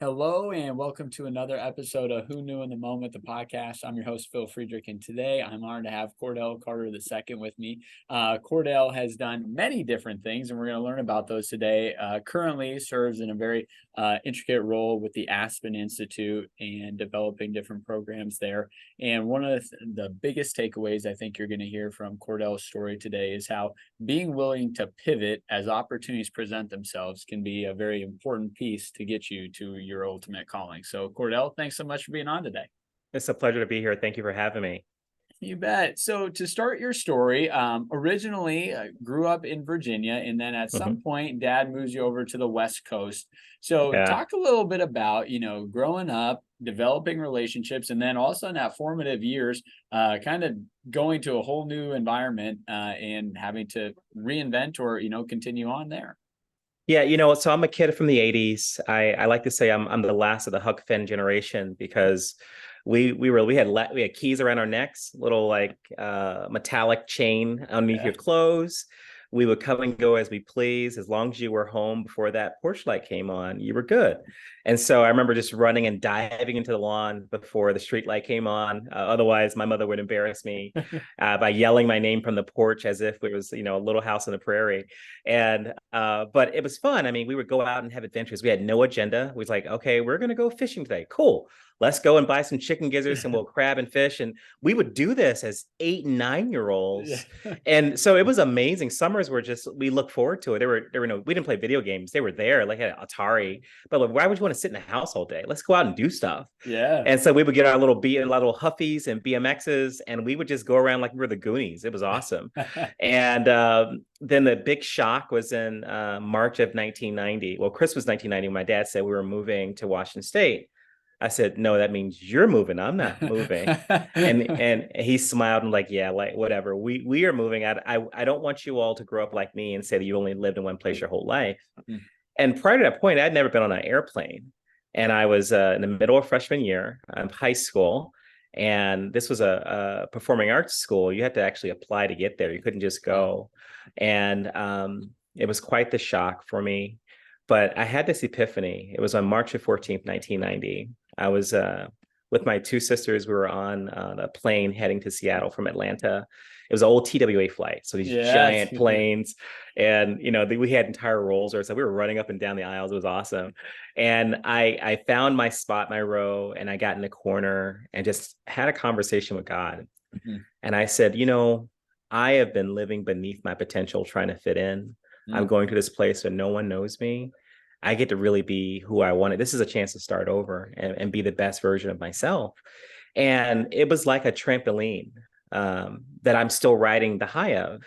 Hello and welcome to another episode of Who Knew in the Moment, the podcast. I'm your host, Phil Friedrich, and today I'm honored to have Cordell Carter II with me. Cordell has done many different things, and we're going to learn about those today. Currently serves in a very intricate role with the Aspen Institute and developing different programs there. And one of the biggest takeaways I think you're going to hear from Cordell's story today is how being willing to pivot as opportunities present themselves can be a very important piece to get you to your ultimate calling. So, Cordell, thanks so much for being on today. It's a pleasure to be here. Thank you for having me. You bet. So, to start your story, originally grew up in Virginia, and then at some Mhm. point, Dad moves you over to the West Coast. So, Yeah. talk a little bit about growing up, developing relationships, and then also in that formative years, kind of going to a whole new environment and having to reinvent or continue on there. Yeah, so I'm a kid from the 80s. I like to say I'm the last of the Huck Finn generation because we had keys around our necks, little like metallic chain underneath Yeah. your clothes. We would come and go as we please. As long as you were home before that porch light came on, you were good. And so I remember just running and diving into the lawn before the street light came on. Otherwise, my mother would embarrass me by yelling my name from the porch as if it was, a little house on the prairie. And but it was fun. I mean, we would go out and have adventures. We had no agenda. We was like, okay, we're gonna go fishing today. Cool. Let's go and buy some chicken gizzards and we'll crab and fish. And we would do this as 8 and 9 year olds. Yeah. And so it was amazing. Summers were just, we look forward to it. There were no, we didn't play video games. They were there, like at Atari. But like, why would you want to sit in the house all day? Let's go out and do stuff. Yeah. And so we would get our little Huffies and BMXs, and we would just go around like we were the Goonies. It was awesome. And then the big shock was in March of 1990. Well, Christmas 1990, when my dad said we were moving to Washington State. I said, no, that means you're moving. I'm not moving. And he smiled and like, yeah, like whatever. We are moving. I don't want you all to grow up like me and say that you only lived in one place your whole life. And prior to that point, I'd never been on an airplane. And I was in the middle of freshman year of high school. And this was a performing arts school. You had to actually apply to get there. You couldn't just go. And it was quite the shock for me. But I had this epiphany. It was on March 14th, 1990. I was with my two sisters. We were on a plane heading to Seattle from Atlanta. It was an old TWA flight. So these giant planes. And, we had entire rolls. So we were running up and down the aisles. It was awesome. And I found my spot, my row, and I got in the corner and just had a conversation with God. And I said, I have been living beneath my potential trying to fit in. I'm going to this place where no one knows me. I get to really be who I wanted. This is a chance to start over and be the best version of myself. And it was like a trampoline that I'm still riding the high of,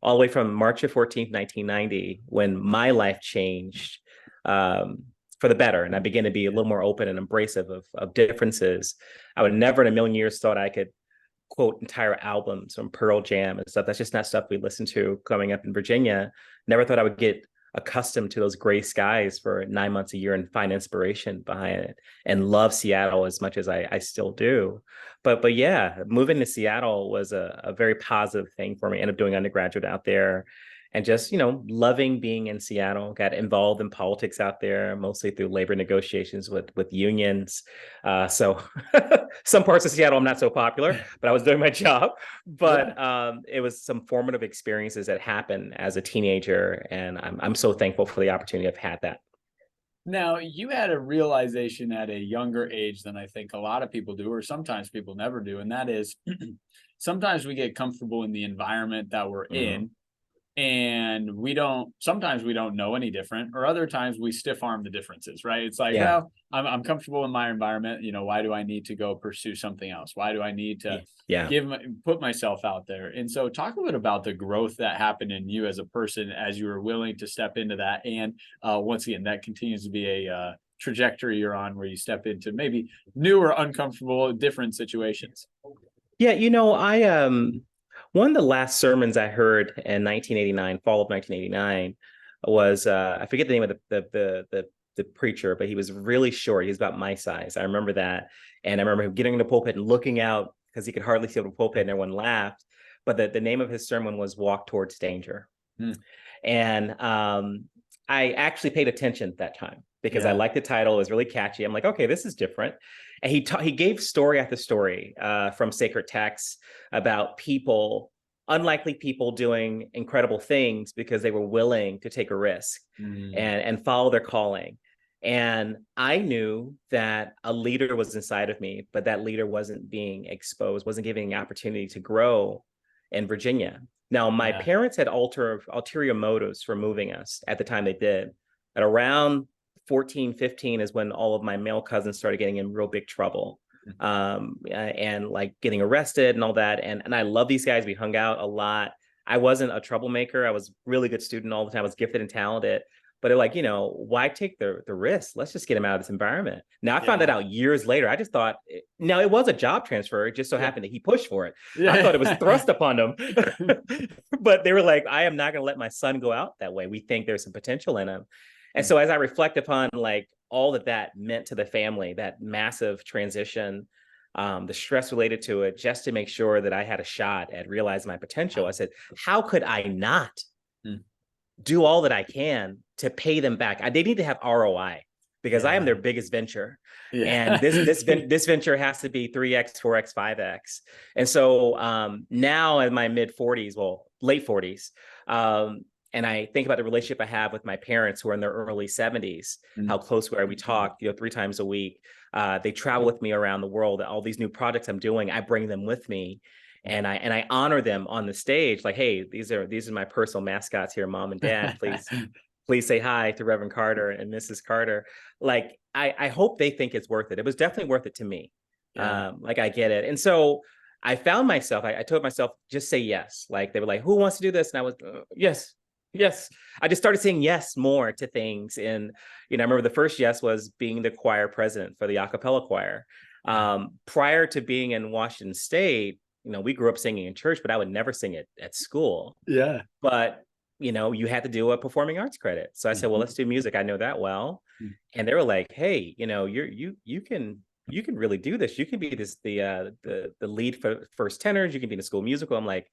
all the way from March 14th, 1990, when my life changed for the better. And I began to be a little more open and embracive of differences. I would never in a million years thought I could quote entire albums from Pearl Jam and stuff. That's just not stuff we listened to growing up in Virginia. Never thought I would get accustomed to those gray skies for 9 months a year and find inspiration behind it and love Seattle as much as I still do. But yeah, moving to Seattle was a very positive thing for me. I ended up doing undergraduate out there and just, loving being in Seattle. Got involved in politics out there, mostly through labor negotiations with unions. So some parts of Seattle, I'm not so popular, but I was doing my job. But it was some formative experiences that happened as a teenager. And I'm so thankful for the opportunity I've had that. Now, you had a realization at a younger age than I think a lot of people do, or sometimes people never do. And that is sometimes we get comfortable in the environment that we're in, and sometimes we don't know any different, or other times we stiff arm the differences, right? It's like, well, I'm comfortable in my environment. Why do I need to go pursue something else? Why do I need to put myself out there? And so talk a bit about the growth that happened in you as a person as you were willing to step into that. And once again, that continues to be a trajectory you're on where you step into maybe new or uncomfortable, different situations. Yeah, one of the last sermons I heard in 1989, fall of 1989, was I forget the name of the preacher, but he was really short. He was about my size. I remember that, and I remember him getting in the pulpit and looking out because he could hardly see the pulpit, and everyone laughed. But the name of his sermon was "Walk Towards Danger," and I actually paid attention at that time because I Yeah. liked the title. It was really catchy. I'm like, okay, this is different. And he gave story after story from sacred texts about people, unlikely people doing incredible things because they were willing to take a risk Mm. and follow their calling. And I knew that a leader was inside of me, but that leader wasn't being exposed, wasn't giving an opportunity to grow in Virginia. Now, my Yeah. parents had ulterior motives for moving us at the time they did. At around 14, 15 is when all of my male cousins started getting in real big trouble, and like getting arrested and all that. And I love these guys. We hung out a lot. I wasn't a troublemaker. I was a really good student all the time. I was gifted and talented. But they're like, why take the risk? Let's just get him out of this environment. Now, I found that Yeah. out years later. I just thought, now it was a job transfer. It just so Yeah. happened that he pushed for it. I thought it was Yeah. thrust upon him. But they were like, I am not going to let my son go out that way. We think there's some potential in him. And so as I reflect upon like all that meant to the family, that massive transition, the stress related to it, just to make sure that I had a shot at realizing my potential, I said, how could I not do all that I can to pay them back? They need to have ROI because I am their biggest venture. Yeah. And this venture has to be 3x, 4x, 5x. And so now in my mid 40s, well, late 40s, and I think about the relationship I have with my parents who are in their early 70s, how close we are. We talk, 3 times a week. They travel with me around the world. All these new projects I'm doing, I bring them with me. And I honor them on the stage, like, hey, these are my personal mascots here, Mom and Dad. Please say hi to Reverend Carter and Mrs. Carter. Like, I hope they think it's worth it. It was definitely worth it to me. Yeah. Like, I get it. And so I found myself, I told myself, just say yes. Like, they were like, who wants to do this? And I was, yes. I just started saying yes more to things. And, I remember the first yes was being the choir president for the a cappella choir. Prior to being in Washington State, we grew up singing in church, but I would never sing it at school. Yeah. But, you had to do a performing arts credit. So I said, well, let's do music. I know that well. And they were like, hey, you can really do this. You can be the lead for first tenors. You can be in a school musical. I'm like,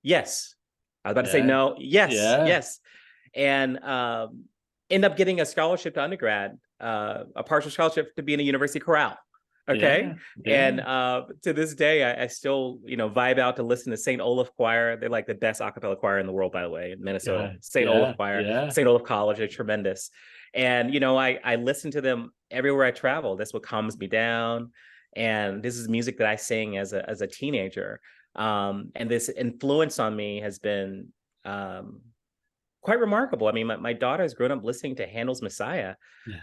yes. I was about to say no. Yes. And end up getting a scholarship to undergrad, a partial scholarship to be in a university chorale. Okay. And to this day, I still, vibe out to listen to St. Olaf Choir. They're like the best a cappella choir in the world, by the way, in Minnesota. St. Olaf Choir, St. Olaf College, they're tremendous. And, I listen to them everywhere I travel. That's what calms me down. And this is music that I sing as a teenager. And this influence on me has been quite remarkable. I mean, my daughter has grown up listening to Handel's Messiah.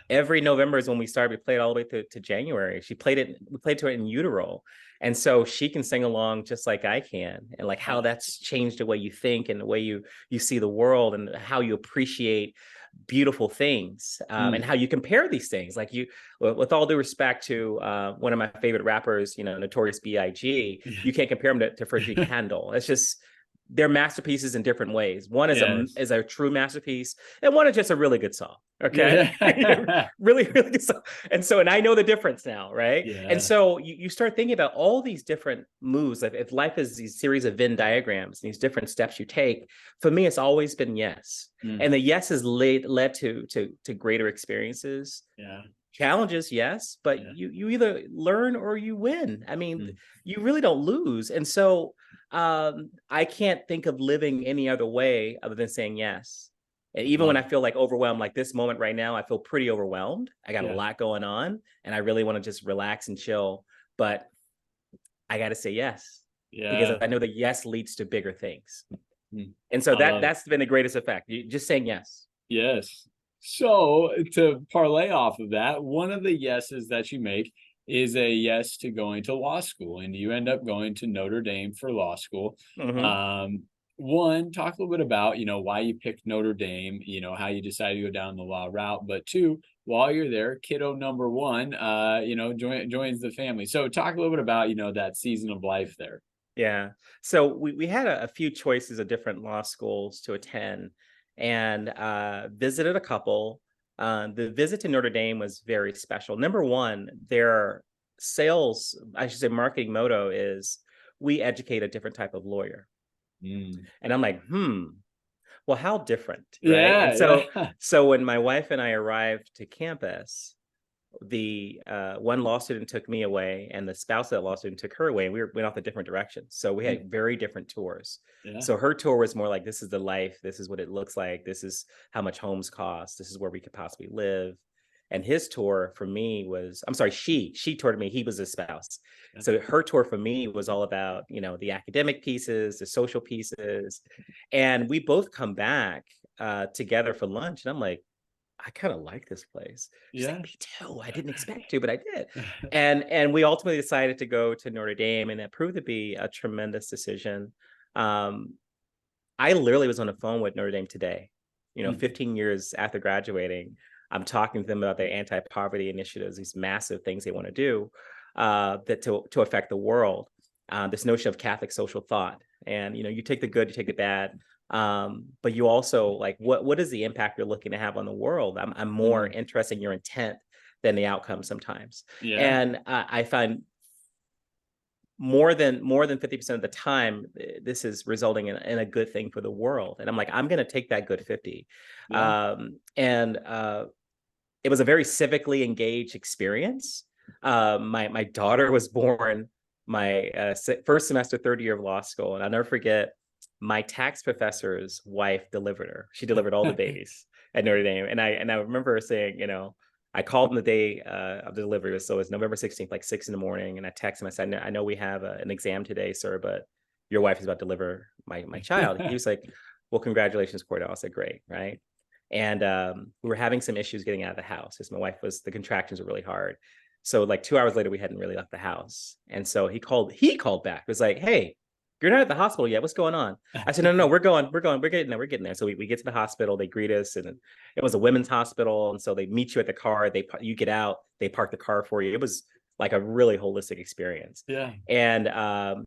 Every November is when we started. We played all the way to January. We played to it in utero. And so she can sing along just like I can, and like how that's changed the way you think and the way you see the world and how you appreciate beautiful things, and how you compare these things. Like, with all due respect to one of my favorite rappers, Notorious B.I.G., you can't compare him to Frederick Handel. It's just, they're masterpieces in different ways. One is a true masterpiece, and one is just a really good song. Okay. Really, really good song. And I know the difference now, right? And so you start thinking about all these different moves. Like, if life is these series of Venn diagrams, these different steps you take, for me, it's always been yes. And the yes has led to greater experiences. Challenges, yes, but you either learn or you win. I mean, you really don't lose. And so I can't think of living any other way other than saying yes. And even when I feel like overwhelmed, like this moment right now, I feel pretty overwhelmed. I got a lot going on and I really want to just relax and chill, but I got to say yes, because I know that yes leads to bigger things. And so that's been the greatest effect. You just saying yes. Yes. So to parlay off of that, one of the yeses that you make is a yes to going to law school, and you end up going to Notre Dame for law school. One, talk a little bit about, why you picked Notre Dame, how you decided to go down the law route, but two, while you're there, kiddo number one, joins the family. So talk a little bit about, that season of life there. Yeah. So we had a few choices of different law schools to attend, and visited a couple. The visit to Notre Dame was very special. Number one, their marketing motto is, we educate a different type of lawyer. And I'm like, well, how different, right? And so when my wife and I arrived to campus, the one law student took me away, and the spouse of that law student took her away, and we went off in different directions. So we had very different tours. So her tour was more like, this is the life, this is what it looks like, this is how much homes cost, this is where we could possibly live. And his tour for me was, I'm sorry, she toured me, he was a spouse. So her tour for me was all about, you know, the academic pieces, the social pieces. And we both come back together for lunch, and I'm like, I kind of like this place. She's like, me too. I didn't expect to, but I did. And we ultimately decided to go to Notre Dame, and it proved to be a tremendous decision. I literally was on the phone with Notre Dame today, you know, 15 years after graduating. I'm talking to them about their anti-poverty initiatives, these massive things they want to do that to affect the world. This notion of Catholic social thought, and you know, you take the good, you take the bad, but you also like what is the impact you're looking to have on the world. I'm more interested in your intent than the outcome sometimes. And I find more than 50% of the time, this is resulting in a good thing for the world. And I'm like, I'm going to take that good 50. It was a very civically engaged experience. My daughter was born my first semester, third year of law school. And I'll never forget, my tax professor's wife delivered her. She delivered all the babies at Notre Dame. And I remember her saying, you know, I called him the day of the delivery. So it was November 16th, like 6 a.m. And I texted him, I said, I know we have an exam today, sir, but your wife is about to deliver my child. He was like, well, congratulations, Cordell. I said, great, right? And we were having some issues getting out of the house because my wife the contractions were really hard. So like 2 hours later, we hadn't really left the house. And so he called back. It was like, hey, you're not at the hospital yet. What's going on? I said, no, we're getting there. So we get to the hospital, they greet us, and it was a women's hospital. And so they meet you at the car, you get out, they park the car for you. It was like a really holistic experience. And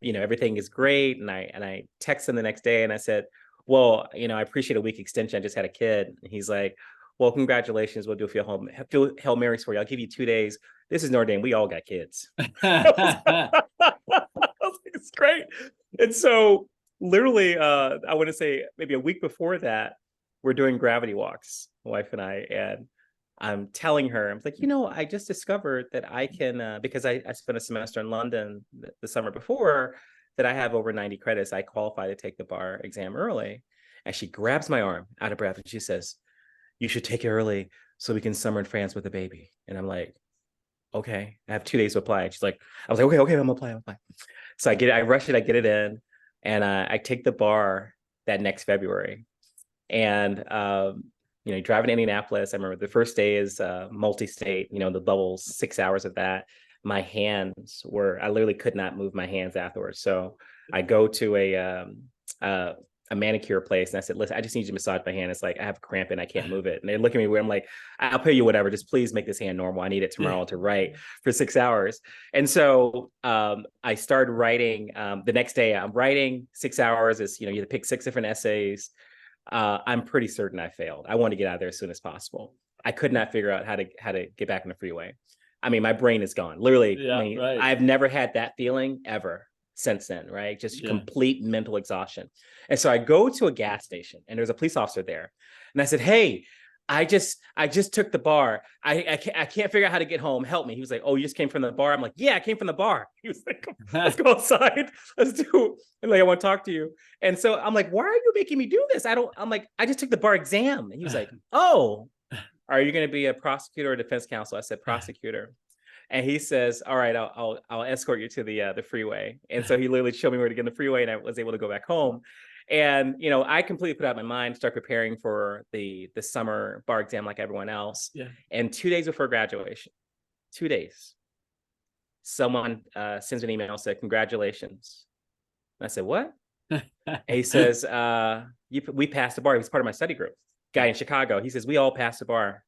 you know, everything is great. And I texted him the next day and I said, well, you know, I appreciate a week extension. I just had a kid. And he's like, well, congratulations. We'll do a few Hail Marys for you. I'll give you 2 days. This is Notre Dame. We all got kids. I was like, it's great. And so literally, I want to say maybe a week before that, we're doing gravity walks, my wife and I, and I'm telling her, I'm like, you know, I just discovered that I can, because I spent a semester in London the summer before, that I have over 90 credits. I qualify to take the bar exam early. And she grabs my arm out of breath and she says, you should take it early so we can summer in France with a baby. And I'm like, okay, I have 2 days to apply. And she's like, I was like, okay, I'm gonna apply. So I rush it, I get it in, and I take the bar that next February. And you know, driving to Indianapolis, I remember the first day is multi-state, you know, the bubbles, 6 hours of that. My hands I literally could not move my hands afterwards. So I go to a manicure place and I said, listen, I just need you to massage my hand. It's like, I have a cramp and I can't move it. And they look at me where I'm like, I'll pay you whatever. Just please make this hand normal. I need it tomorrow to write for 6 hours. And so I started writing the next day. I'm writing 6 hours. Is, you know, you have to pick 6 different essays. I'm pretty certain I failed. I want to get out of there as soon as possible. I could not figure out how to get back on the freeway. I mean, my brain is gone. Literally, I've never had that feeling ever since then, right? Just complete mental exhaustion. And so I go to a gas station and there's a police officer there. And I said, hey, I just took the bar. I can't figure out how to get home. Help me. He was like, oh, you just came from the bar? I'm like, yeah, I came from the bar. He was like, let's go outside. Let's do, and like, I want to talk to you. And so I'm like, why are you making me do this? I'm like, I just took the bar exam. And he was like, oh, are you going to be a prosecutor or defense counsel? I said, prosecutor. And he says, all right, I'll escort you to the freeway. And so he literally showed me where to get on the freeway, and I was able to go back home. And, you know, I completely put out my mind, start preparing for the summer bar exam like everyone else. And 2 days before graduation, 2 days, someone sends an email, said, congratulations. And I said, what? And he says, we passed the bar. He was part of my study group, guy in Chicago. He says, we all passed the bar.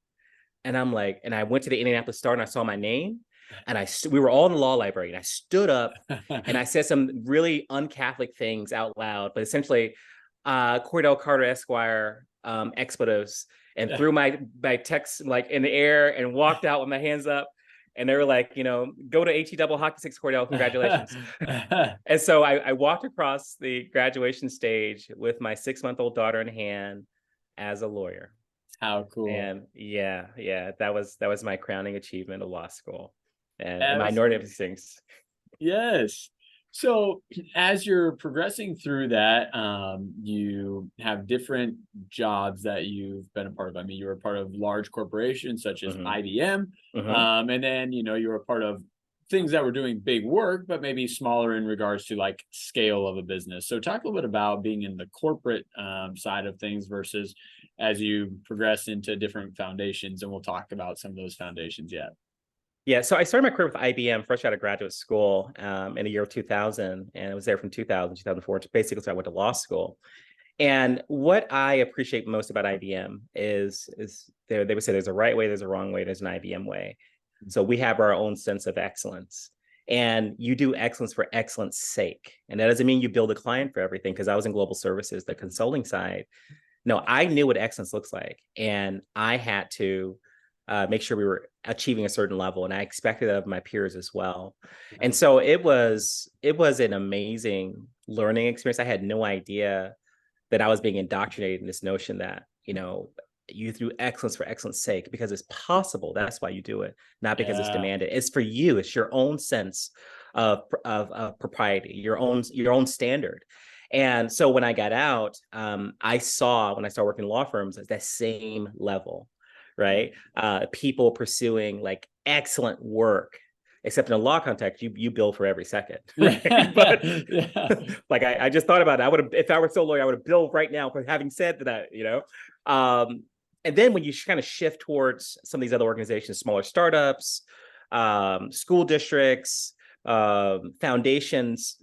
And I'm like, and I went to the Indianapolis Star and I saw my name, and we were all in the law library, and I stood up and I said some really un-Catholic things out loud, but essentially Cordell Carter Esquire, expletives, and threw my text like in the air and walked out with my hands up. And they were like, go to HE double hockey sticks, Cordell, congratulations. And so I walked across the graduation stage with my 6-month-old daughter in hand as a lawyer. How cool. And yeah, that was my crowning achievement of law school and As- minority of things. Yes. So as you're progressing through that, you have different jobs that you've been a part of. I mean, you were a part of large corporations such as IBM, and then you were a part of things that were doing big work, but maybe smaller in regards to like scale of a business. So talk a little bit about being in the corporate side of things versus as you progress into different foundations, and we'll talk about some of those foundations yet. Yeah, so I started my career with IBM fresh out of graduate school in the year 2000, and I was there from 2000 to 2004, basically so I went to law school. And what I appreciate most about IBM is they would say there's a right way, there's a wrong way, there's an IBM way. So we have our own sense of excellence. And you do excellence for excellence sake. And that doesn't mean you build a client for everything, because I was in global services, the consulting side. No, I knew what excellence looks like. And I had to make sure we were achieving a certain level, and I expected that of my peers as well. And so it was an amazing learning experience. I had no idea that I was being indoctrinated in this notion that you do excellence for excellence sake because it's possible. That's why you do it, not because it's demanded. It's for you. It's your own sense of propriety, your own standard. And so when I got out, I saw when I started working in law firms at that same level. Right? People pursuing like excellent work, except in a law context, you bill for every second. Right? But like I just thought about it. I would have, if I were still a lawyer, I would have billed right now for having said that, and then when you kind of shift towards some of these other organizations, smaller startups, school districts, foundations,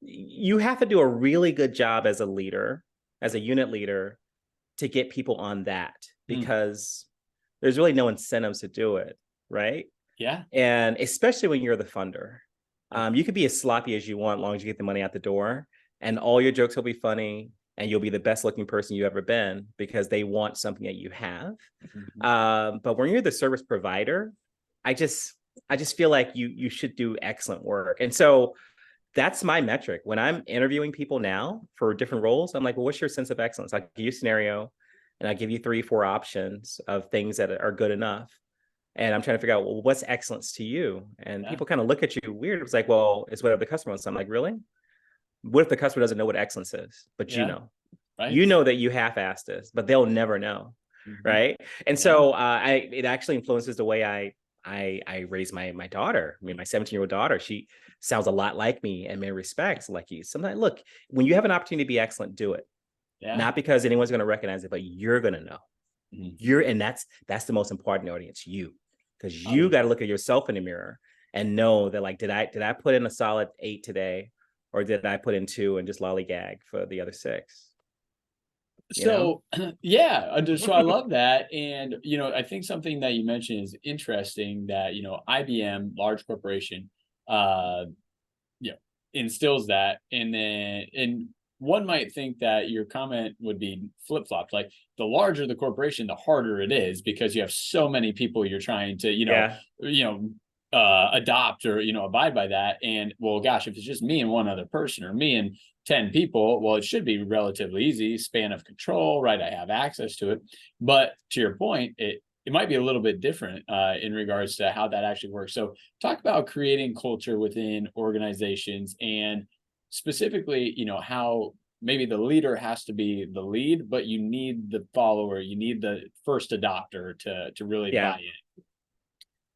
you have to do a really good job as a leader, as a unit leader, to get people on that, because there's really no incentives to do it, right? Yeah. And especially when you're the funder, you could be as sloppy as you want, as long as you get the money out the door, and all your jokes will be funny, and you'll be the best looking person you've ever been because they want something that you have. But when you're the service provider, I just feel like you should do excellent work. And so that's my metric. When I'm interviewing people now for different roles, I'm like, well, what's your sense of excellence? I'll give you a scenario and I'll give you 3-4 options of things that are good enough. And I'm trying to figure out, well, what's excellence to you? And people kind of look at you weird. It's like, well, it's whatever the customer wants. I'm like, really? What if the customer doesn't know what excellence is, but you know? Right. You know that you half-assed this, but they'll never know, right? And so it actually influences the way I raise my daughter. I mean, my 17-year-old daughter, she sounds a lot like me in many respects. Like you, sometimes, look, when you have an opportunity to be excellent, do it. Not because anyone's going to recognize it, but you're going to know. And that's the most important audience, you, because you got to look at yourself in the mirror and know that, like, did I put in a solid 8 today, or did I put in 2 and just lollygag for the other 6? So, yeah, so I love that. And, I think something that you mentioned is interesting that, IBM, large corporation, instills that. And one might think that your comment would be flip-flopped. Like, the larger the corporation, the harder it is because you have so many people you're trying to, adopt or, abide by that. And, well, gosh, if it's just me and one other person, or me and 10 people, well, it should be relatively easy, span of control, right? I have access to it. But to your point, it might be a little bit different in regards to how that actually works. So talk about creating culture within organizations, and specifically, how maybe the leader has to be the lead, but you need the follower, you need the first adopter to really buy in.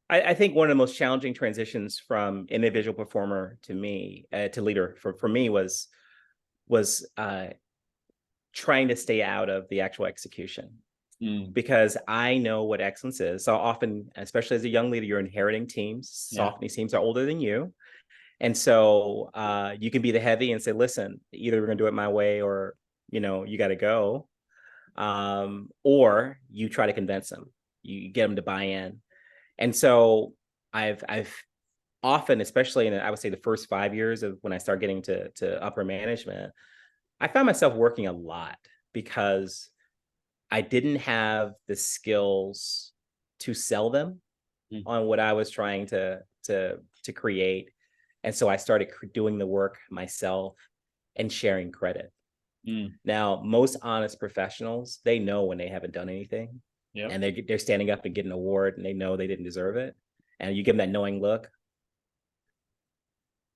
I think one of the most challenging transitions from individual performer to me, to leader for me was trying to stay out of the actual execution, because I know what excellence is. So often, especially as a young leader, you're inheriting teams. Often these teams are older than you. And so you can be the heavy and say, listen, either we're going to do it my way, or, you got to go. Or you try to convince them, you get them to buy in. And so I've often, especially in, I would say, the first 5 years of when I start getting to upper management, I found myself working a lot because I didn't have the skills to sell them Mm. on what I was trying to create. And so I started doing the work myself and sharing credit. Mm. Now, most honest professionals, they know when they haven't done anything, Yep. and they're standing up and getting an award, and they know they didn't deserve it. And you give them that knowing look.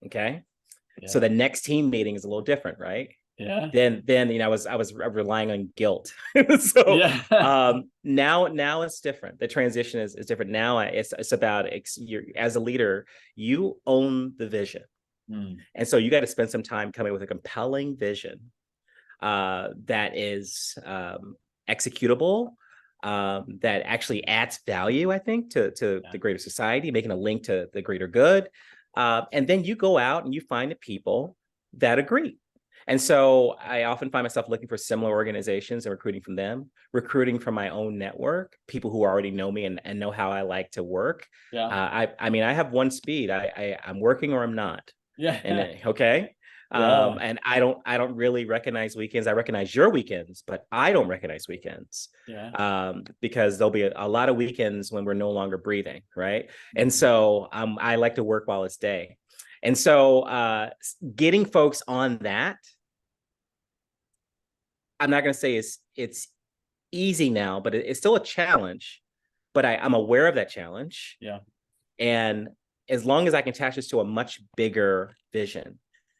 Okay. Yeah. So the next team meeting is a little different, right? Yeah. Then I was relying on guilt. So Yeah. now it's different. The transition is different. Now it's about you're, as a leader, you own the vision. Mm. And so you got to spend some time coming with a compelling vision that is executable, that actually adds value, I think, to the greater society, making a link to the greater good. And then you go out and you find the people that agree. And so I often find myself looking for similar organizations and recruiting from them, recruiting from my own network, people who already know me and know how I like to work. Yeah. I mean, I have one speed. I'm working or I'm not. Yeah. And okay. Yeah. And I don't really recognize weekends. I recognize your weekends, but I don't recognize weekends. Yeah. Because there'll be a lot of weekends when we're no longer breathing, right? And so I like to work while it's day. And so getting folks on that, I'm not going to say it's easy now, but it's still a challenge. But I'm aware of that challenge. Yeah. And as long as I can attach this to a much bigger vision,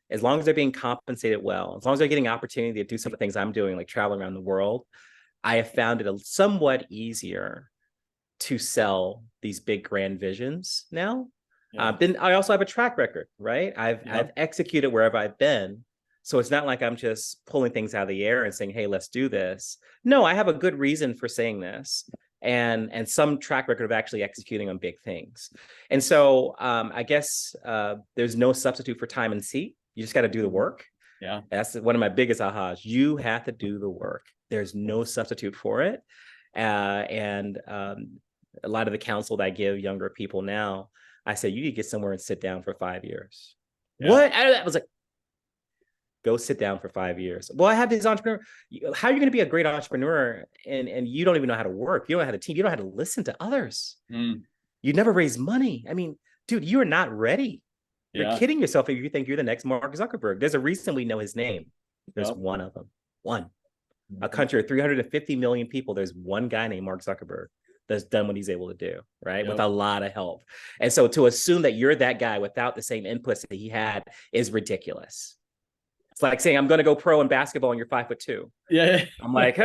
as long as they're being compensated well, as long as they're getting opportunity to do some of the things I'm doing, like traveling around the world, I have found it somewhat easier to sell these big grand visions now. Yeah. Then I also have a track record, right? I've executed wherever I've been. So it's not like I'm just pulling things out of the air and saying, hey, let's do this. No, I have a good reason for saying this and some track record of actually executing on big things. And so I guess there's no substitute for time and seat. You just got to do the work. Yeah. That's one of my biggest ahas. You have to do the work. There's no substitute for it. And a lot of the counsel that I give younger people now, I say, you need to get somewhere and sit down for 5 years. Yeah. What? I was like, go sit down for 5 years. Well, I have this entrepreneur. How are you going to be a great entrepreneur and you don't even know how to work? You don't know how to team. You don't know how to listen to others. Mm. You never raise money. I mean, dude, you are not ready. You're kidding yourself if you think you're the next Mark Zuckerberg. There's a reason we know his name. There's one of them. One. A country of 350 million people. There's one guy named Mark Zuckerberg that's done what he's able to do, right? With a lot of help. And so to assume that you're that guy without the same inputs that he had is ridiculous. It's like saying, I'm going to go pro in basketball and you're 5'2". Yeah. I'm like,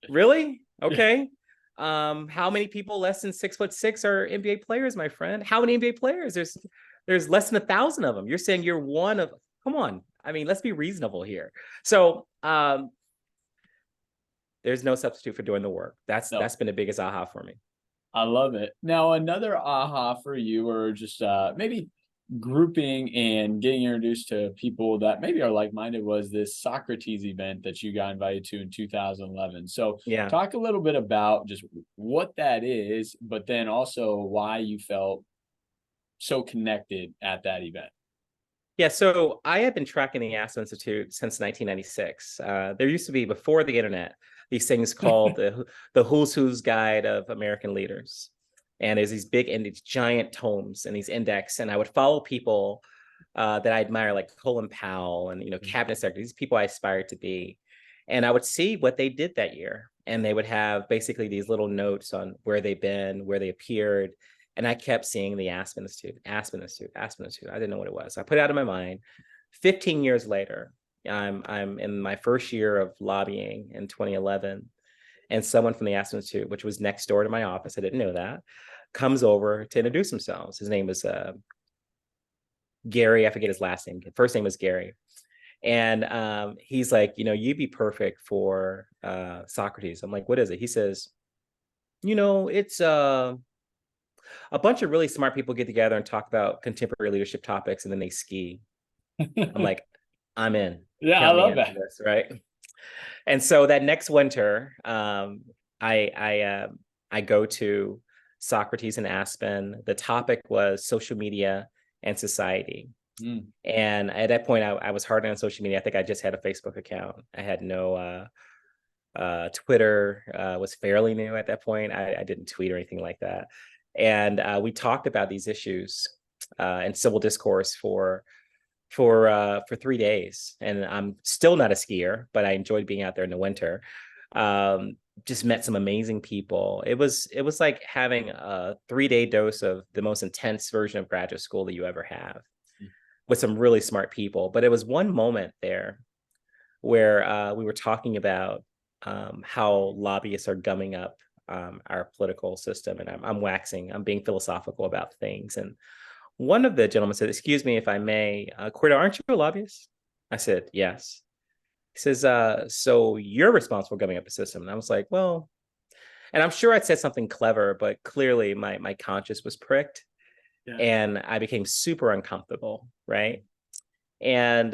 really? Okay. How many people less than 6'6" are NBA players, my friend? How many NBA players? There's less than 1,000 of them. You're saying you're one of, come on. I mean, let's be reasonable here. So there's no substitute for doing the work. That's been the biggest aha for me. I love it. Now, another aha for you, or just maybe grouping and getting introduced to people that maybe are like-minded, was this Socrates event that you got invited to in 2011. So talk a little bit about just what that is, but then also why you felt so connected at that event. Yeah, so I have been tracking the Aspen Institute since 1996. There used to be, before the internet, these things called the Who's Who's Guide of American Leaders. And there's these big and these giant tomes and these index. And I would follow people that I admire, like Colin Powell and, cabinet secretaries, these people I aspired to be. And I would see what they did that year. And they would have basically these little notes on where they've been, where they appeared. And I kept seeing the Aspen Institute, Aspen Institute, Aspen Institute. I didn't know what it was. So I put it out of my mind. 15 years later, I'm in my first year of lobbying in 2011. And someone from the Aspen Institute, which was next door to my office, I didn't know that, comes over to introduce themselves. His name was Gary. I forget his last name. First name was Gary. And he's like, you'd be perfect for Socrates. I'm like, what is it? He says, it's a bunch of really smart people get together and talk about contemporary leadership topics, and then they ski. I'm like, I'm in. Yeah, Count I love that. This, right? And so that next winter, I go to Socrates in Aspen. The topic was social media and society. Mm. And at that point, I was hardly on social media. I think I just had a Facebook account. I had no Twitter, was fairly new at that point. I didn't tweet or anything like that. And we talked about these issues in civil discourse for 3 days. And I'm still not a skier, but I enjoyed being out there in the winter. Just met some amazing people. It was like having a 3-day dose of the most intense version of graduate school that you ever have, with some really smart people. But it was one moment there where we were talking about how lobbyists are gumming up our political system, and I'm being philosophical about things. And one of the gentlemen said, "Excuse me if I may, Cordell, aren't you a lobbyist?" I said, "Yes." He says, "So you're responsible for gumming up the system." And I was like, "Well," and I'm sure I'd said something clever, but clearly my conscience was pricked, and I became super uncomfortable, right? And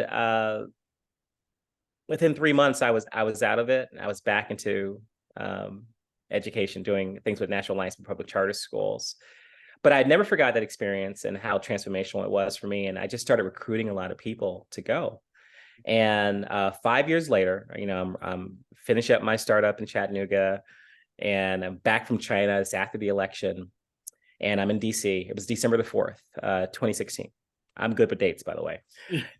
within 3 months, I was out of it, and I was back into education, doing things with National Alliance for Public Charter Schools. But I'd never forgot that experience and how transformational it was for me. And I just started recruiting a lot of people to go. And 5 years later, I'm finishing up my startup in Chattanooga, and I'm back from China. It's after the election, and I'm in DC. It was December the 4th, 2016. I'm good with dates, by the way.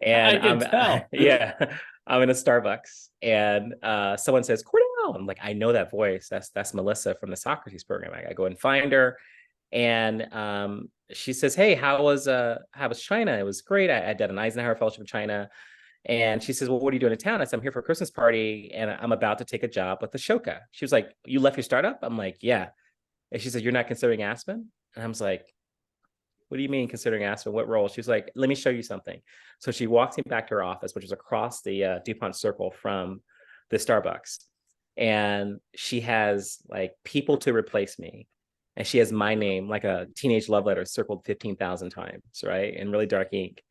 And I can tell. Yeah, I'm in a Starbucks, and someone says, "Cordell." I'm like, I know that voice. That's Melissa from the Socrates program. I go and find her, and she says, "Hey, how was China?" It was great. I did an Eisenhower Fellowship in China. And she says, "Well, what are you doing in town?" I said, "I'm here for a Christmas party, and I'm about to take a job with Ashoka." She was like, "You left your startup?" I'm like, "Yeah." And she said, "You're not considering Aspen?" And I was like, "What do you mean considering Aspen? What role?" She was like, "Let me show you something." So she walks me back to her office, which is across the DuPont Circle from the Starbucks. And she has like people to replace me. And she has my name, like a teenage love letter, circled 15,000 times, right? In really dark ink.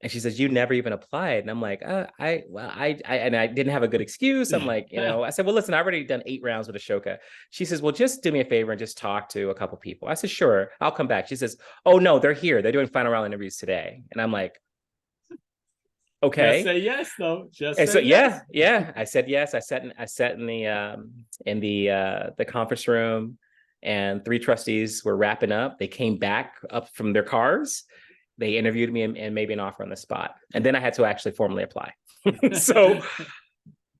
And she says, "You never even applied." And I'm like, I didn't have a good excuse. I'm like, I said, "Well, listen, I've already done 8 rounds with Ashoka." She says, "Well, just do me a favor and just talk to a couple people." I said, "Sure, I'll come back." She says, "Oh no, they're here. They're doing final round interviews today." And I'm like, Just "Okay." say yes, though. Just And say so yes. yeah, I said yes. I sat in the conference room, and 3 trustees were wrapping up. They came back up from their cars. They interviewed me and made me an offer on the spot. And then I had to actually formally apply. So,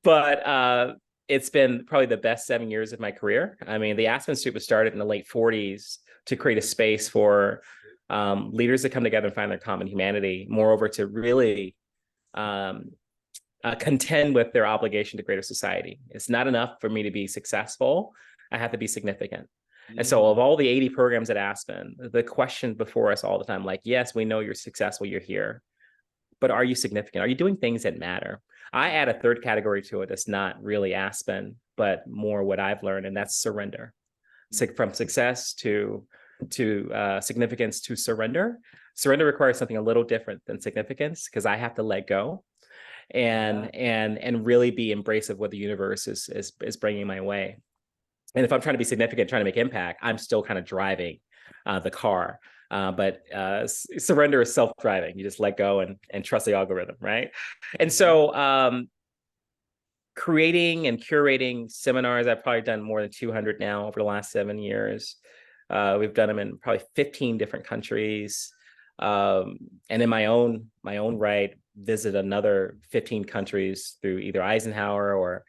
but it's been probably the best 7 years of my career. I mean, the Aspen Institute was started in the late 40s to create a space for leaders to come together and find their common humanity. Moreover, to really contend with their obligation to greater society. It's not enough for me to be successful. I have to be significant. And so of all the 80 programs at Aspen, the question before us all the time, like, yes, we know you're successful, you're here, but are you significant? Are you doing things that matter? I add a third category to it that's not really Aspen, but more what I've learned, and that's surrender. So from success to significance to surrender. Surrender requires something a little different than significance, because I have to let go and really be embrace of what the universe is bringing my way. And if I'm trying to be significant, trying to make impact, I'm still kind of driving the car. But surrender is self-driving. You just let go and trust the algorithm, right? And so creating and curating seminars, I've probably done more than 200 now over the last 7 years. We've done them in probably 15 different countries. And in my own right, visit another 15 countries through either Eisenhower or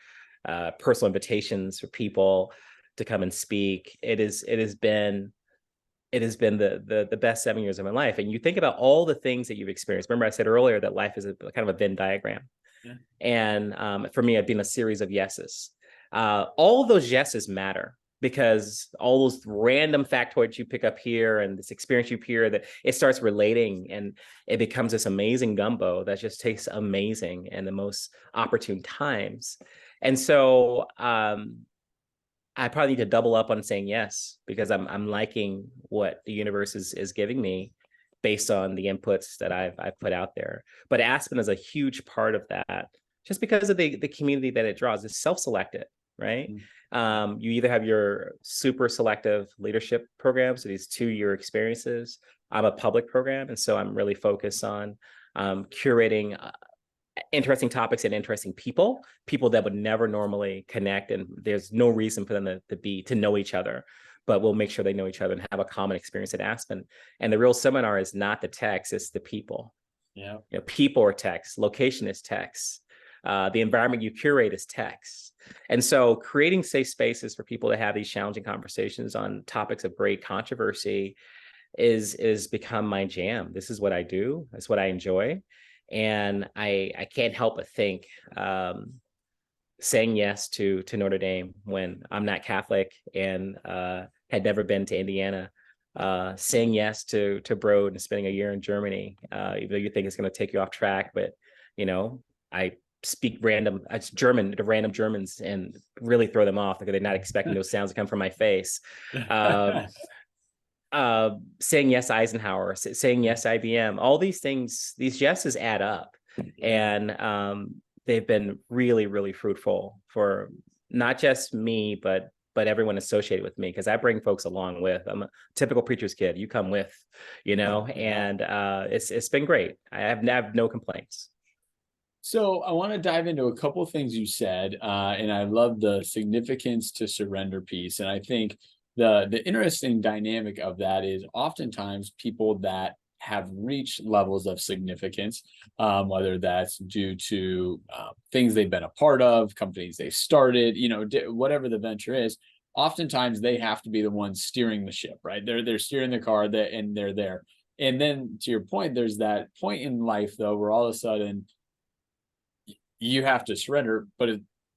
personal invitations for people to come and speak. It has been the best 7 years of my life. And you think about all the things that you've experienced. Remember, I said earlier that life is kind of a Venn diagram. Yeah. And for me, I've been a series of yeses. All of those yeses matter, because all those random factoids you pick up here and this experience you hear, that it starts relating, and it becomes this amazing gumbo that just tastes amazing in the most opportune times. And so I probably need to double up on saying yes, because I'm liking what the universe is giving me based on the inputs that I've put out there. But Aspen is a huge part of that, just because of the community that it draws. It's self-selected, right? You either have your super selective leadership programs, so these 2-year experiences. I'm a public program, and so I'm really focused on curating interesting topics and interesting people that would never normally connect, and there's no reason for them to know each other. but we'll make sure they know each other and have a common experience at Aspen. And the real seminar is not the text, it's the people. Yeah. You know, people are text, location is text, the environment you curate is text. And so creating safe spaces for people to have these challenging conversations on topics of great controversy is become my jam. This is what I do. It's what I enjoy. And I can't help but think saying yes to Notre Dame when I'm not Catholic and had never been to Indiana, saying yes to Broad and spending a year in Germany, even though you think it's going to take you off track. But, you know, I speak random German to random Germans and really throw them off because they're not expecting those sounds to come from my face. Saying yes Eisenhower, saying yes IBM, all these things, these yeses add up. And they've been really, really fruitful for not just me, but everyone associated with me, because I bring folks along with. I'm a typical preacher's kid. You come with, you know, and it's been great. I have no complaints. So I want to dive into a couple of things you said, and I love the significance to surrender piece. And I think the interesting dynamic of that is oftentimes people that have reached levels of significance, whether that's due to things they've been a part of, companies they started, you know, whatever the venture is, oftentimes they have to be the ones steering the ship, right? They're steering the car, and they're there. And then to your point, there's that point in life though where all of a sudden you have to surrender, but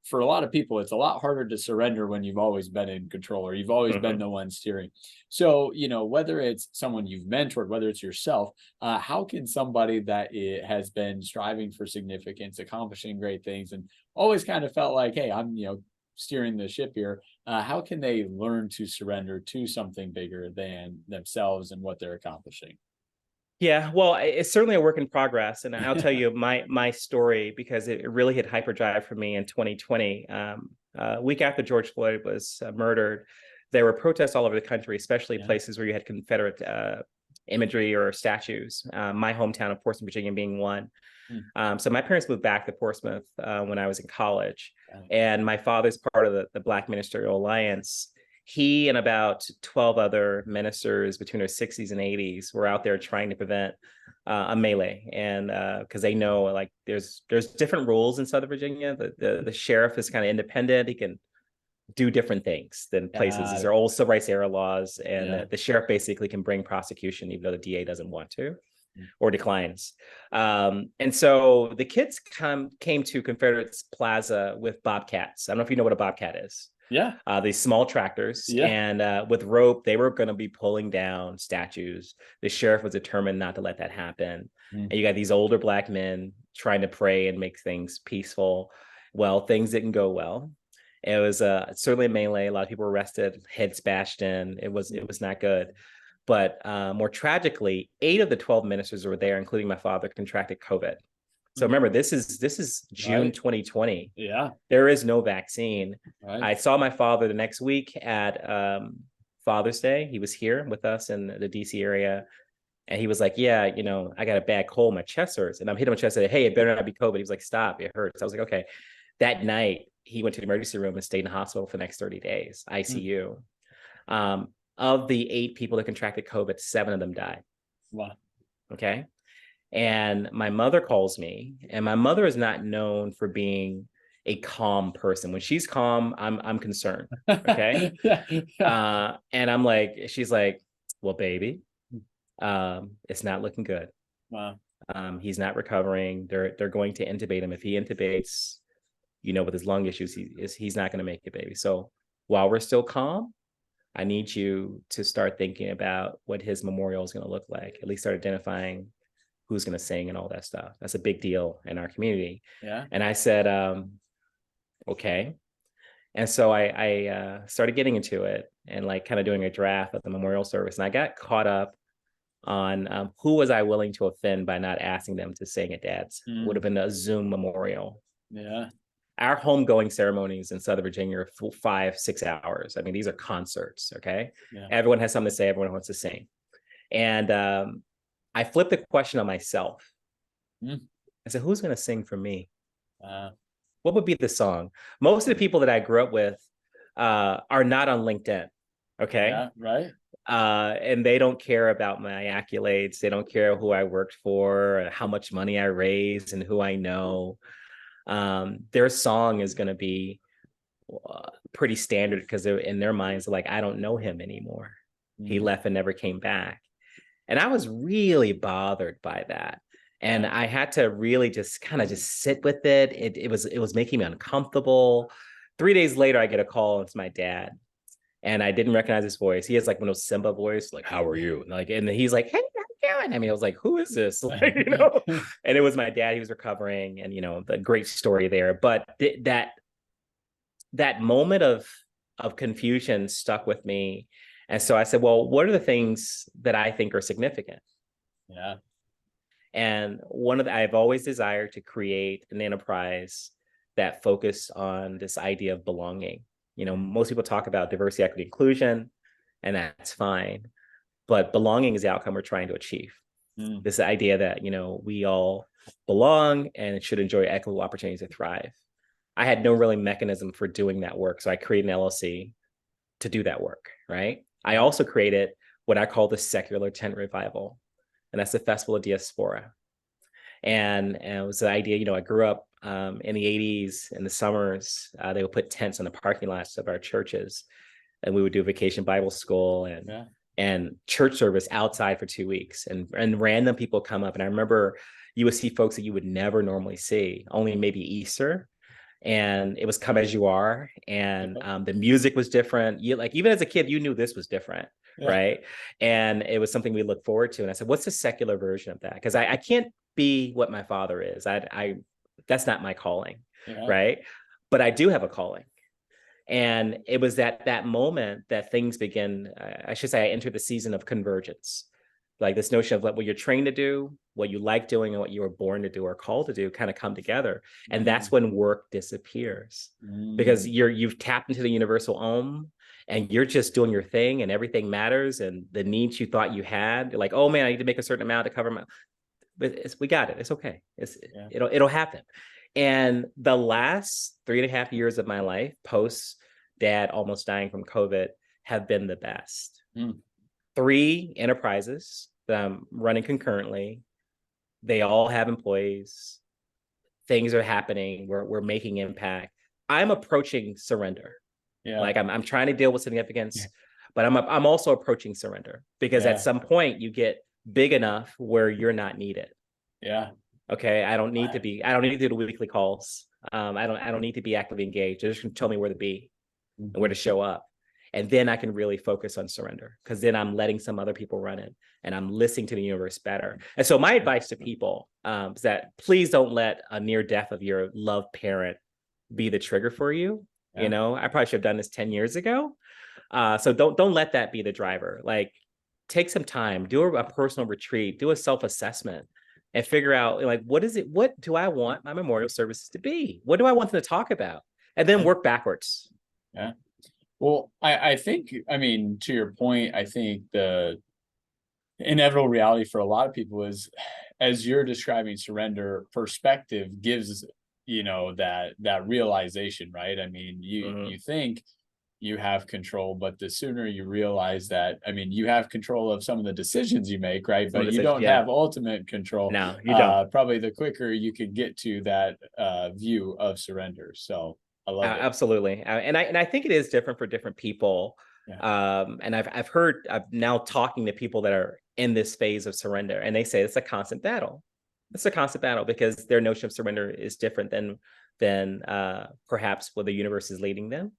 for a lot of people, it's a lot harder to surrender when you've always been in control or you've always been the one steering. So, you know, whether it's someone you've mentored, whether it's yourself, how can somebody that has been striving for significance, accomplishing great things, and always kind of felt like, hey, I'm, you know, steering the ship here, how can they learn to surrender to something bigger than themselves and what they're accomplishing? Yeah, well, it's certainly a work in progress, and I'll tell you my story because it really hit hyperdrive for me in 2020. Week after George Floyd was murdered, there were protests all over the country, especially places where you had Confederate imagery or statues. My hometown of Portsmouth, Virginia, being one. So my parents moved back to Portsmouth when I was in college, and my father's part of the Black Ministerial Alliance. He and about 12 other ministers between their 60s and 80s were out there trying to prevent a melee. And because they know, like, there's different rules in Southern Virginia. The sheriff is kind of independent. He can do different things than places. These are old civil rights era laws. And the sheriff basically can bring prosecution, even though the DA doesn't want to or declines. And so the kids came to Confederates Plaza with bobcats. I don't know if you know what a bobcat is. Yeah. These small tractors, and with rope, they were going to be pulling down statues. The sheriff was determined not to let that happen. And you got these older Black men trying to pray and make things peaceful. Well, things didn't go well. It was certainly a melee. A lot of people were arrested, heads bashed in. It was not good. But more tragically, 8 of the 12 ministers who were there, including my father, contracted COVID. So remember, this is June 2020. Yeah. There is no vaccine. Right. I saw my father the next week at Father's Day. He was here with us in the DC area. And he was like, yeah, you know, I got a bad cold. My chest hurts. And I'm hitting my chest. I said, hey, it better not be COVID. He was like, stop, it hurts. I was like, okay. That night, he went to the emergency room and stayed in the hospital for the next 30 days, ICU. Of the 8 people that contracted COVID, 7 of them died. Wow. Okay. And my mother calls me, and my mother is not known for being a calm person. When she's calm, I'm concerned. Okay. And I'm like, she's like, well, baby, it's not looking good. Wow. He's not recovering. They're going to intubate him. If he intubates, you know, with his lung issues, he's not going to make it, baby. So while we're still calm, I need you to start thinking about what his memorial is going to look like. At least start identifying who's going to sing and all that stuff. That's a big deal in our community. Yeah. And I said, okay. And so I started getting into it and like kind of doing a draft of the memorial service. And I got caught up on who was I willing to offend by not asking them to sing at Dad's. Would have been a Zoom memorial. Yeah. Our homegoing ceremonies in Southern Virginia are 5-6 hours. I mean, these are concerts. Okay. Yeah. Everyone has something to say. Everyone wants to sing. And I flipped the question on myself. I said, who's going to sing for me? What would be the song? Most of the people that I grew up with are not on LinkedIn. Okay. Yeah, right. And they don't care about my accolades. They don't care who I worked for, or how much money I raised, and who I know. Their song is going to be pretty standard because they're in their minds like, I don't know him anymore. He left and never came back. And I was really bothered by that. And I had to really just kind of just sit with it. It was making me uncomfortable. 3 days later, I get a call. It's my dad. And I didn't recognize his voice. He has like one of those Simba voice, like, how are you? And he's like, hey, how you doing? I mean, I was like, who is this? Like, and it was my dad. He was recovering, and the great story there. But that moment of confusion stuck with me. And so I said, well, what are the things that I think are significant? Yeah. And I've always desired to create an enterprise that focused on this idea of belonging. Most people talk about diversity, equity, inclusion, and that's fine. But belonging is the outcome we're trying to achieve. This idea that, we all belong and should enjoy equitable opportunities to thrive. I had no really mechanism for doing that work. So I created an LLC to do that work, right? I also created what I call the secular tent revival. And that's the Festival of Diaspora. And it was the idea, I grew up in the 80s, in the summers, they would put tents in the parking lots of our churches. And we would do vacation Bible school and church service outside for 2 weeks. And random people come up. And I remember you would see folks that you would never normally see, only maybe Easter. And it was Come As You Are. And the music was different. Even as a kid, you knew this was different. Yeah. Right. And it was something we looked forward to. And I said, what's the secular version of that? Because I can't be what my father is. That's not my calling. Yeah. Right. But I do have a calling. And it was that moment that things begin, I should say, I entered the season of convergence. Like this notion of what you're trained to do, what you like doing, and what you were born to do or called to do kind of come together. And that's when work disappears because you've tapped into the universal Om and you're just doing your thing and everything matters. And the needs you thought you had, you're like, oh man, I need to make a certain amount to cover my, but we got it. It's okay. It'll happen. And the last 3.5 years of my life, post dad almost dying from COVID, have been the best. 3 enterprises that I'm running concurrently. They all have employees. Things are happening. We're making impact. I'm approaching surrender. Yeah. Like I'm trying to deal with significance, but I'm also approaching surrender because at some point you get big enough where you're not needed. Yeah. Okay. I don't need to do the weekly calls. I don't need to be actively engaged. They're just going to tell me where to be and where to show up. And then I can really focus on surrender because then I'm letting some other people run it and I'm listening to the universe better. And so my advice to people is that please don't let a near death of your loved parent be the trigger for you. Yeah. I probably should have done this 10 years ago. So don't let that be the driver. Like take some time, do a personal retreat, do a self-assessment and figure out like, what do I want my memorial services to be? What do I want them to talk about? And then work backwards. Yeah. Well, I think, to your point, I think the inevitable reality for a lot of people is, as you're describing surrender, perspective gives, that realization, right? You think you have control, but the sooner you realize that, you have control of some of the decisions you make, right? But you don't have ultimate control. No, you don't. Probably the quicker you could get to that view of surrender. So I love it. Absolutely. And I think it is different for different people. Yeah. And I'm now talking to people that are in this phase of surrender, and they say it's a constant battle. It's a constant battle because their notion of surrender is different than perhaps what the universe is leading them.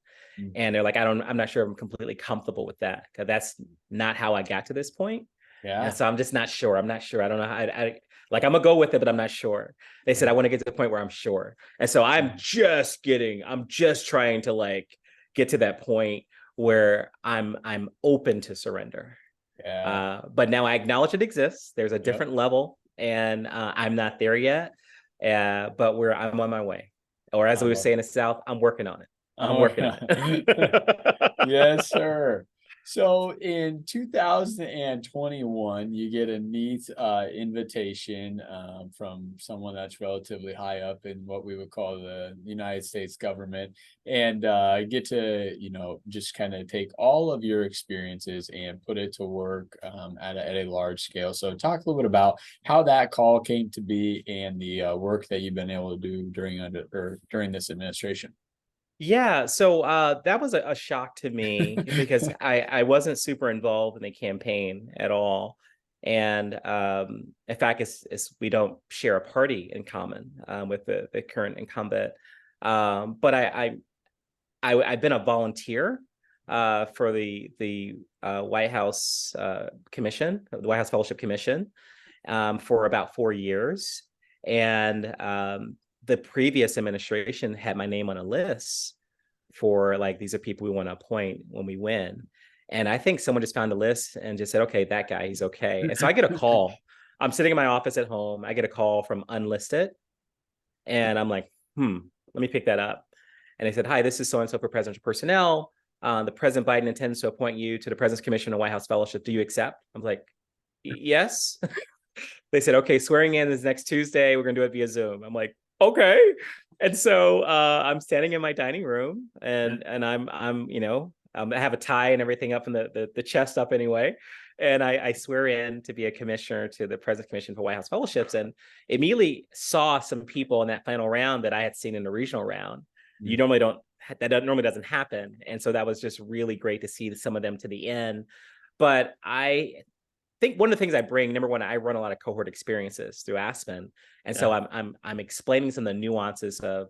And they're like, I'm not sure I'm completely comfortable with that because that's not how I got to this point. Yeah. And so I'm just not sure. I'm not sure. I don't know how I'm gonna go with it, but I'm not sure. They said, I want to get to the point where I'm sure. And so I'm just trying to get to that point where I'm open to surrender. Yeah. But now I acknowledge it exists. There's a different level and I'm not there yet. But I'm on my way. Or as we would say in the South, I'm working on it. I'm working on it. Yes, sir. So in 2021, you get a neat invitation from someone that's relatively high up in what we would call the United States government, and get to, just kind of take all of your experiences and put it to work at a large scale. So talk a little bit about how that call came to be and the work that you've been able to do during this administration. Yeah, so that was a shock to me because I wasn't super involved in the campaign at all. And in fact, we don't share a party in common with the current incumbent. But I've been a volunteer for the White House Commission, the White House Fellowship Commission, for about 4 years. And the previous administration had my name on a list for like, these are people we want to appoint when we win. And I think someone just found a list and just said, okay, that guy, he's okay. And so I get a call. I'm sitting in my office at home. I get a call from unlisted. And I'm like, let me pick that up. And they said, hi, this is so-and-so for presidential personnel. The President Biden intends to appoint you to the President's Commission on White House Fellowship. Do you accept? I'm like, yes. They said, okay, swearing in is next Tuesday. We're going to do it via Zoom. I'm like, okay. And so I'm standing in my dining room and I have a tie and everything up and the chest up anyway. And I swear in to be a commissioner to the President's Commission for White House Fellowships, and immediately saw some people in that final round that I had seen in the regional round. You normally don't, normally doesn't happen. And so that was just really great to see some of them to the end. But I think one of the things I bring, number one, I run a lot of cohort experiences through Aspen. And so I'm explaining some of the nuances of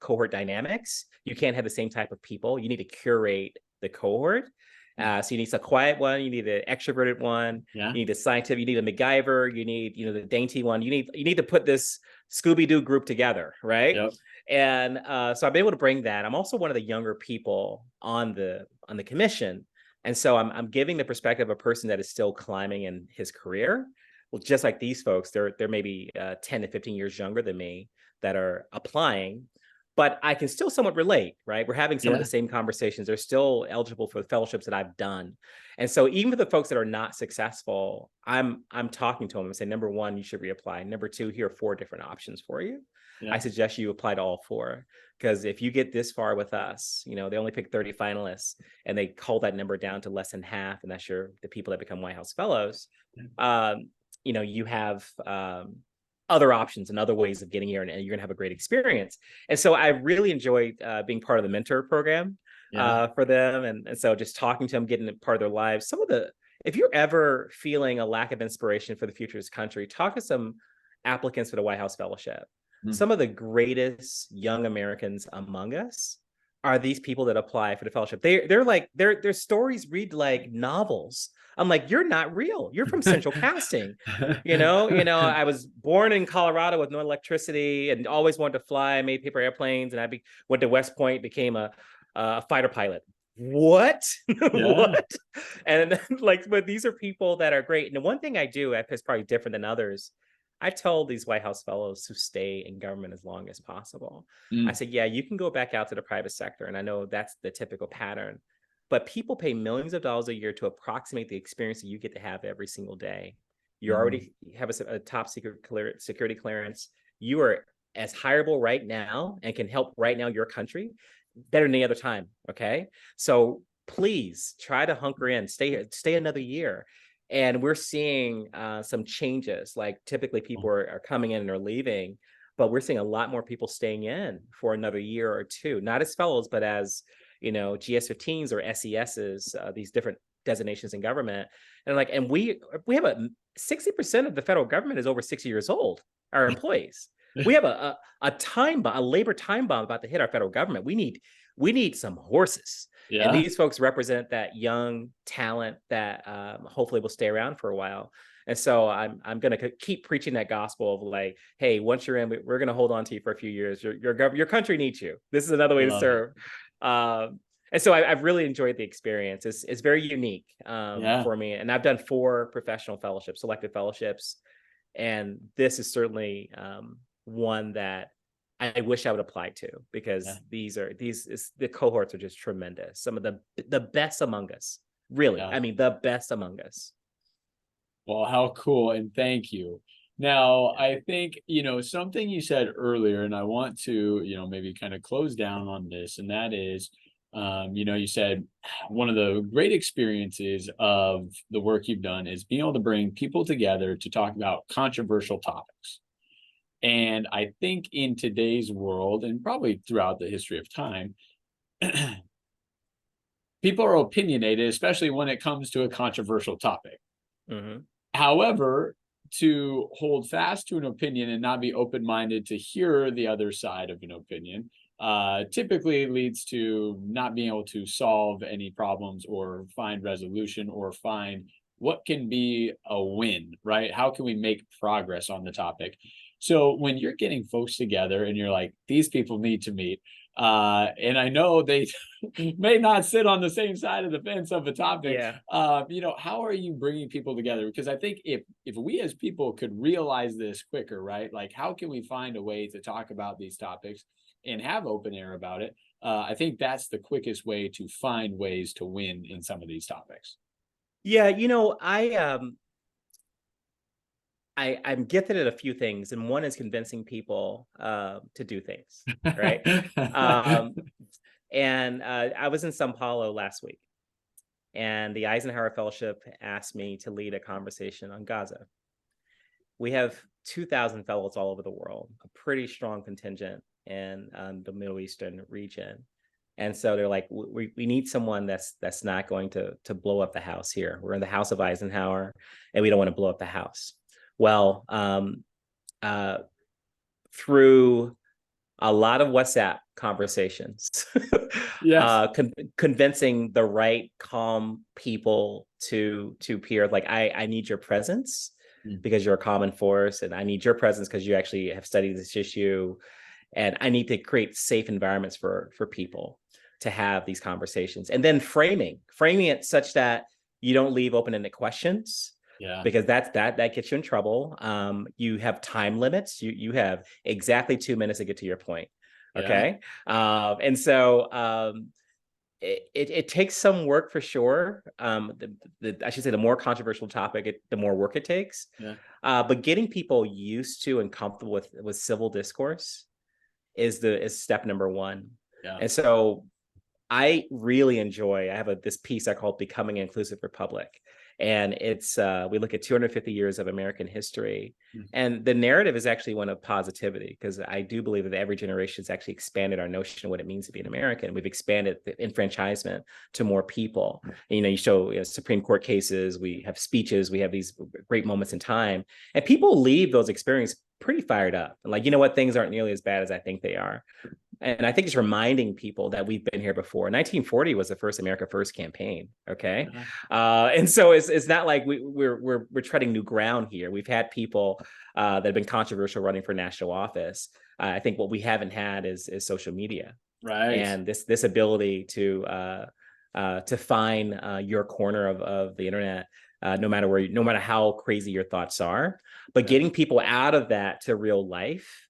cohort dynamics. You can't have the same type of people. You need to curate the cohort. So you need a quiet one, you need an extroverted one, you need a scientific, you need a MacGyver, you need, the dainty one. You need to put this Scooby-Doo group together, right? Yep. And so I've been able to bring that. I'm also one of the younger people on the commission. And so I'm giving the perspective of a person that is still climbing in his career. Well, just like these folks, they're maybe 10 to 15 years younger than me that are applying, but I can still somewhat relate, right? We're having some of the same conversations. They're still eligible for the fellowships that I've done. And so even for the folks that are not successful, I'm talking to them and say, number one, you should reapply. Number two, here are 4 different options for you. I suggest you apply to all 4, because if you get this far with us, they only pick 30 finalists and they cull that number down to less than half. And that's the people that become White House Fellows. You have other options and other ways of getting here, and you're going to have a great experience. And so I really enjoyed being part of the mentor program for them. And so just talking to them, getting part of their lives. If you're ever feeling a lack of inspiration for the future of this country, talk to some applicants for the White House Fellowship. Some of the greatest young Americans among us are these people that apply for the fellowship. They're like, their stories read like novels. I'm like, you're not real. You're from Central Casting. I was born in Colorado with no electricity and always wanted to fly, made paper airplanes, and went to West Point, became a fighter pilot. What? What? And but these are people that are great. And the one thing I do is probably different than others. I tell these White House fellows who stay in government as long as possible. I said, yeah, you can go back out to the private sector. And I know that's the typical pattern, but people pay millions of dollars a year to approximate the experience that you get to have every single day. You already have a top secret security clearance. You are as hireable right now and can help right now your country better than any other time. Okay. So please try to hunker in, stay another year. And we're seeing some changes. Like typically people are coming in and are leaving, but we're seeing a lot more people staying in for another year or two, not as fellows, but as, GS-15s or SESs, these different designations in government. And we have 60% of the federal government is over 60 years old, our employees. We have a labor time bomb about to hit our federal government. We need some horses. And these folks represent that young talent that hopefully will stay around for a while. And so I'm going to keep preaching that gospel of like, hey, once you're in, we're going to hold on to you for a few years. Your country needs you. This is another way to serve. And so I've really enjoyed the experience. It's very unique for me. And I've done 4 professional fellowships, selected fellowships. And this is certainly one that I wish I would apply to, because the cohorts are just tremendous. Some of the best among us Really, Yeah. I mean, the best among us. Well, how cool, and thank you. Now, Yeah. I think, something you said earlier, and I want to, maybe kind of close down on this, and that is, you said one of the great experiences of the work you've done is being able to bring people together to talk about controversial topics. And I think in today's world, and probably throughout the history of time, people are opinionated, especially when it comes to a controversial topic. Hmm. However, to hold fast to an opinion and not be open-minded to hear the other side of an opinion, typically leads to not being able to solve any problems or find resolution or find what can be a win, right? How can we make progress on the topic? So when you're getting folks together and you're like, these people need to meet, and I know they may not sit on the same side of the fence of a topic. Yeah. How are you bringing people together? Because I think if we as people could realize this quicker, right? Like, how can we find a way to talk about these topics and have open air about it? I think that's the quickest way to find ways to win in some of these topics. Yeah, I'm gifted at a few things, and one is convincing people to do things, right? Um, and I was in Sao Paulo last week, and the Eisenhower Fellowship asked me to lead a conversation on Gaza. We have 2,000 fellows all over the world, a pretty strong contingent in the Middle Eastern region. And so they're like, we need someone that's not going to blow up the house here. We're in the house of Eisenhower, and we don't want to blow up the house. Well, through a lot of WhatsApp conversations, Yes. convincing the right calm people to peer, like, I need your presence because you're a common force, and I need your presence because you actually have studied this issue, and I need to create safe environments for people to have these conversations, and then framing it such that you don't leave open-ended questions. Yeah. Because that gets you in trouble. You have time limits. You have exactly 2 minutes to get to your point. Okay. And so it takes some work for sure. I should say the more controversial topic, the more work it takes. Yeah. But getting people used to and comfortable with civil discourse is step number one. Yeah. And so I really enjoy, I have this piece I call Becoming an Inclusive Republic. And it's, we look at 250 years of American history. And the narrative is actually one of positivity, because I do believe that every generation has actually expanded our notion of what it means to be an American. We've expanded the enfranchisement to more people. And, you show Supreme Court cases, we have speeches, we have these great moments in time. And people leave those experiences pretty fired up. And like, you know what, things aren't nearly as bad as I think they are. And I think it's reminding people that we've been here before. 1940 was the first America First campaign. Okay. And so it's not like we're treading new ground here. We've had people that have been controversial running for national office. I think what we haven't had is social media. Right. And this ability to find your corner of the internet, no matter how crazy your thoughts are, but getting people out of that to real life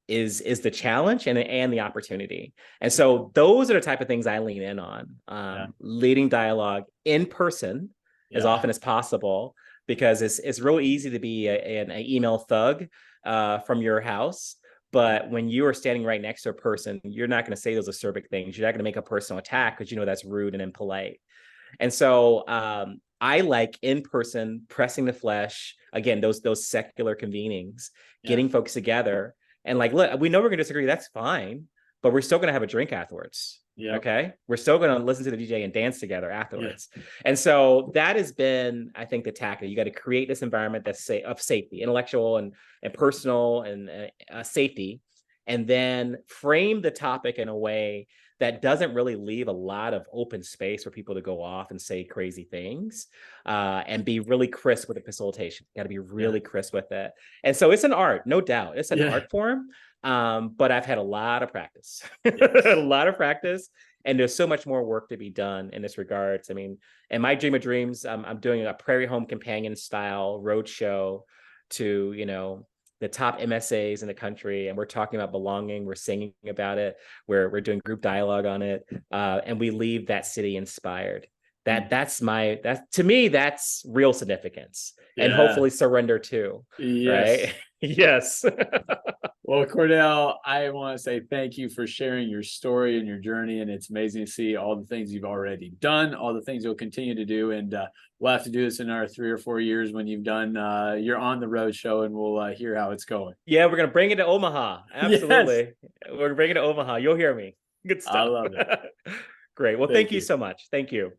is the challenge and the opportunity. And so those are the type of things I lean in on, leading dialogue in person as often as possible, because it's real easy to be an email thug from your house. But when you are standing right next to a person, you're not going to say those acerbic things. You're not going to make a personal attack because that's rude and impolite. And so I like in person, pressing the flesh, again, those secular convenings, getting folks together. And like, look, we know we're going to disagree. That's fine. But we're still going to have a drink afterwards. Okay. We're still going to listen to the DJ and dance together afterwards. And so that has been, I think, the tactic. You got to create this environment that's of safety, intellectual and personal and safety, and then frame the topic in a way that doesn't really leave a lot of open space for people to go off and say crazy things, and be really crisp with the facilitation. Got to be really crisp with it. And so it's an art, no doubt. It's an art form. But I've had a lot of practice, a lot of practice, and there's so much more work to be done in this regards. I mean, in my dream of dreams, I'm doing a Prairie Home Companion style roadshow to, the top MSAs in the country, and we're talking about belonging. We're singing about it. We're doing group dialogue on it, and we leave that city inspired. That's to me, that's real significance, and Yeah. hopefully surrender too. Yes. Right. Yes. Well, Cordell, I want to say thank you for sharing your story and your journey. And it's amazing to see all the things you've already done, all the things you'll continue to do. And we'll have to do this in our 3 or 4 years when you've done your on the road show, and we'll hear how it's going. Yeah, we're gonna bring it to Omaha. Absolutely. Yes. We're bringing it to Omaha. You'll hear me. Good stuff. I love it. Great. Well, thank you you so much. Thank you.